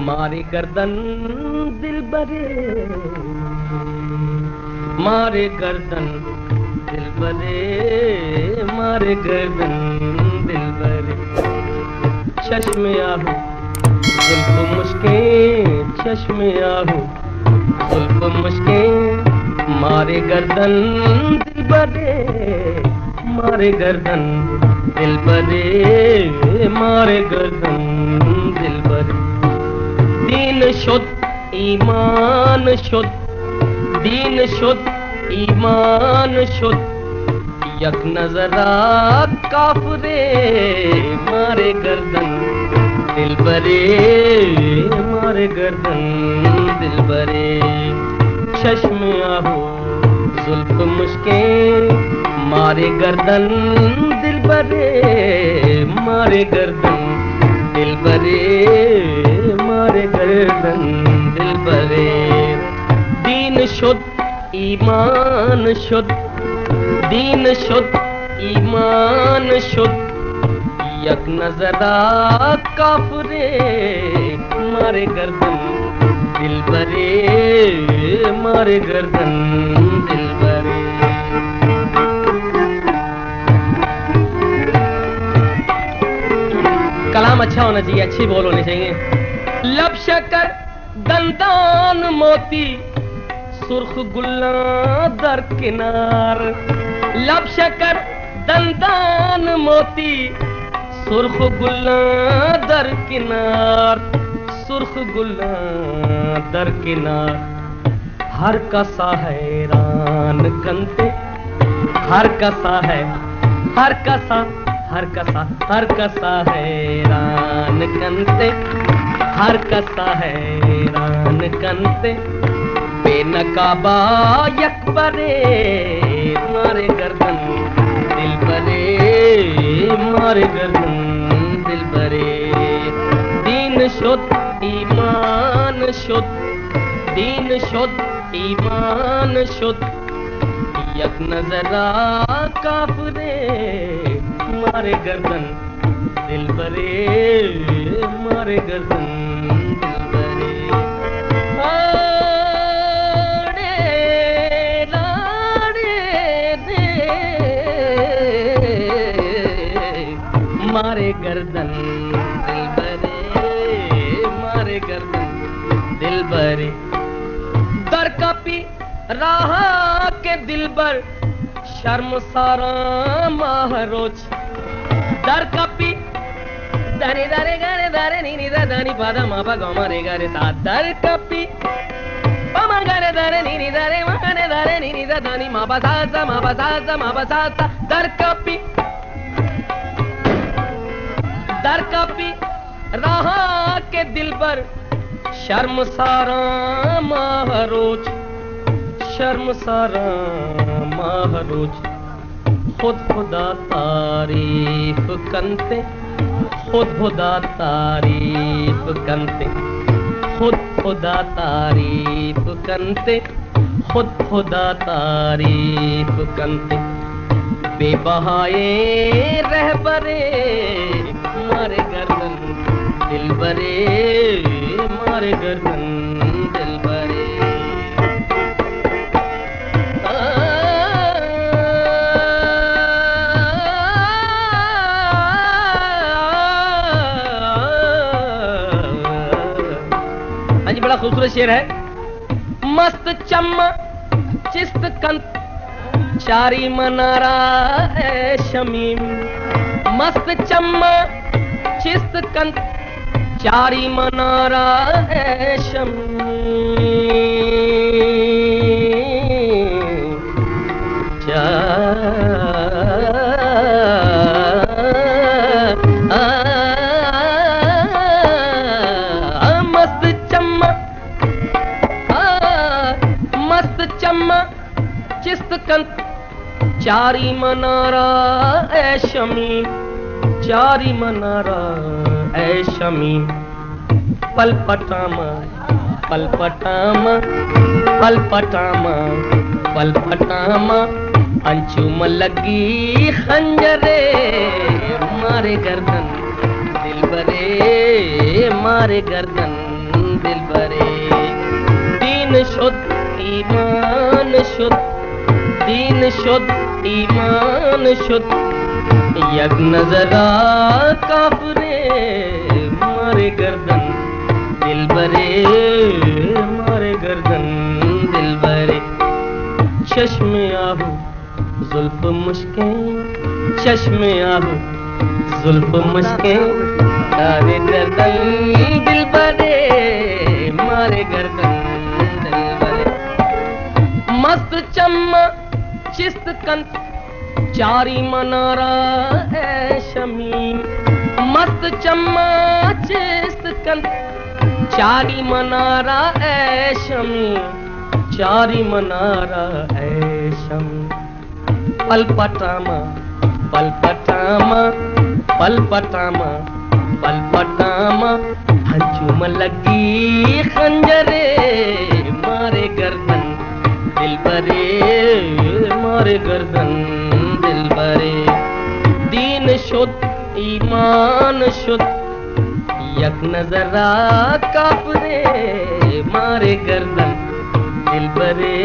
मारे गर्दन दिलबरे, मारे गर्दन दिलबरे, मारे गर्दन दिलबरे। चश्मे आहू जुल्फ मुश्किल, चश्मे आहू जुल्फ मुश्किल, मारे गर्दन दिलबरे, मारे गर्दन दिलबरे, मारे गर्दन दिलबरे। दीन शुद्ध ईमान शुद्ध, दीन शुद्ध ईमान शुद्ध, यक नजरा काफरे, मारे गर्दन दिलबरे, मारे गर्दन दिलबरे। चश्मे आहू जुल्फ मुश्किल, मारे गर्दन दिलबरे, मारे गर्दन दिलबरे, मारे गर्दन दिलबरे। दीन शुद्ध ईमान शुद्ध, दीन शुद्ध ईमान शुद्ध, यक नजरा काफरे, मारे गर्दन दिलबरे, मारे गर्दन दिलबरे। कलाम अच्छा होना चाहिए, अच्छी बोल होनी चाहिए। लब शक्कर दंदान मोती, सुर्ख गुल्ला दर किनार। लब शक्कर दंदान मोती, सुर्ख गुल्ला दर किनार, सुर्ख गुल्ला दर किनार। हर कसा हैरान कंते, हर कसा है, हर कसा, हर कसा, हर कसा हैरान कंते, हर कसा हैरान कंते। बेनकाबा यकबरे, मारे गर्दन दिलबरे, मारे गर्दन दिलबरे। दीन शुद्ध ईमान शुद्ध, दीन शुद्ध ईमान शुद्ध, यक नजरा काफरे, मारे गर्दन दिलबरे, मारे गर्दन दिलबरे। आड़े लाड़े दे, मारे गर्दन दिलबरे, मारे गर्दन दिलबरे। दर कपी राह के दिलबर, शर्म सारा महरोच। दर कपी दरे दरे गरे दरे नी नी दानी पादा मापा गमा रे गरे सा। दर कपी पमा गरे दरे नी नी दरे मगरे दरे नी नी दानी मापा सा सा मापा सा सा मापा सा सा। दर कपी, दर कपी राह के दिलबर, शर्म सारा महरोच, शर्म सारा महरोच। खुद खुदा तारीफ कंते, खुद खुदा तारीफ कंते, खुद खुदा तारीफ कंते, खुद खुदा तारीफ कंते। बेबहाए रहबरे, मारे गर्दन दिलबरे, मारे गर्दन दिलबरे। बड़ा खूबसूरत शेर है। मस्त चम्मा चिस्त कंत, चारी मनारा ए शमीम। मस्त चम्मा चिस्त कंत, चारी मनारा ए शमीम। चिस्त कंत, चारी मनारा ए शमीम, चारी मनारा ए शमीम। पल पटामा, पल पटामा, पल पटामा, पल पटामा। अंचुम लगी खंजरे, मारे गर्दन दिलबरे, मारे गर्दन दिल बरे दीन शुद्ध ईमान शुद्ध दीन शुद्ध ईमान शुद्ध यक नजरा काफरे मारे गर्दन दिल बरे मारे गर्दन दिल बरे चश्मे आहू जुल्फ मुश्किल चश्मे आहू जुल्फ मुश्किल मारे गर्दन दिल बरे मारे गर्दन दिल बरे मस्त चम्मा चिस्त कंत चारी मनारा है शमीम मस्त चम्मा चिस्त कंत चारी मनारा है शमीम चारी मनारा है शमीम पल पटामा पल पटामा पल पटामा पल पटामा हंचुम लगी खंजरे मारे गर्दन दिल बरे मारे गर्दन दिल बरे दीन शुद्ध ईमान शुद्ध यक नजरा काफरे मारे गर्दन दिल बरे